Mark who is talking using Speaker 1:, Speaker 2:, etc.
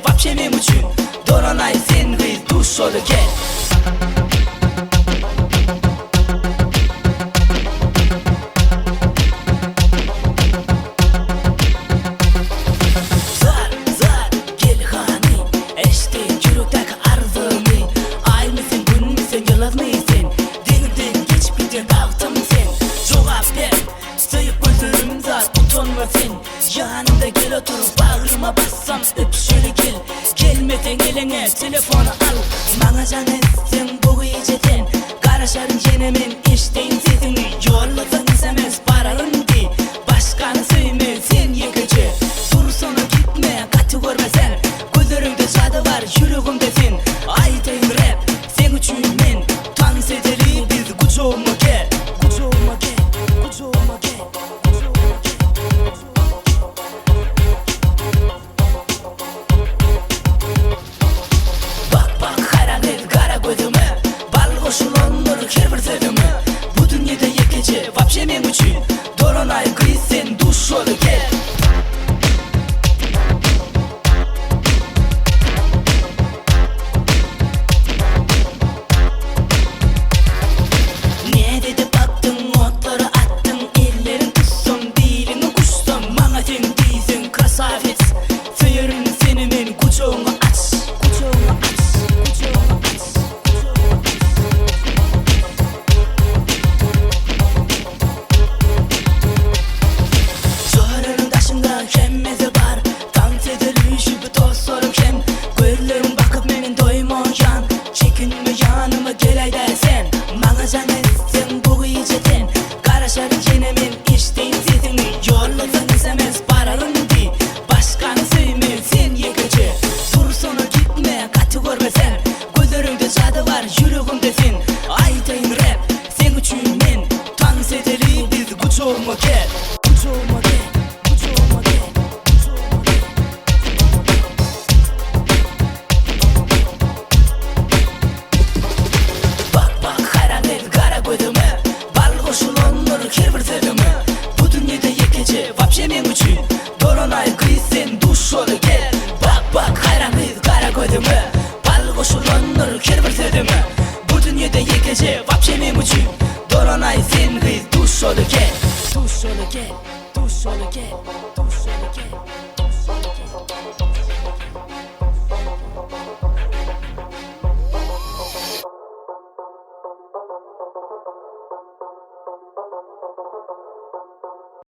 Speaker 1: Вообще men uchun Do'ronay sen qiz dush olib kel. Zar zar gel hani eşte yürükteki arzını. Ay mısın gün müsün yıldız mısın? Denizden geç biten dağıtım sen. Cevap ver sayıp gözlerim zar utanma sen. Yanımda gel oturup bağrıma bassam öp şöyle gel. Gelmeden eline telefonu al. Bana can etsin bu geceden. Karışarım yenemin işteyin sesini. Yollasan isemez pararım di. Başkanı söyleme sen yekece. Dur sonra gitme katı görme sen. Gözlerimde cadı var yüreğimde sen. Aytayım rap sen üçün men. Dans edelim biz kucağıma gel. Kucağıma gel. Kucağıma gel. Вообще men uchun Do'ronay qiz sen dush olib kel. Ne dedi baktın otları attın ellerin tutsun dilini kuşsun. Bana sen değilsin krasavets. Seyerim seni men kucağıma aç. Kucağıma aç. Kucağıma aç. Kemmezi var, dans edilişi bir toz sorum kem. Gözlerim bakıp menin doymayan. Çekinme yanıma gel ay dersen. Bana can etsin bu geceden. Karışarım yenemin işteyin sesini. Yollasan isemez paralım di. Başkanı söyleme sen yekece. Dur sonra gitme katı görme sen. Gözlerimde cadı var yüreğimde sen. Aytayım rap sen üçün men. Dans edelim biz kucağıma gel. Kucağıma gel. Вообще men uchun Do'ronay qiz sen dush olib kel. Bak hayran qiz qara ko'zimi. Bal qo'shilonlar kel bir so'zimi. Bu dunyoda yekece Вообще men uchun Do'ronay sen qiz dush olib kel. Dush olib kel. Dush olib kel.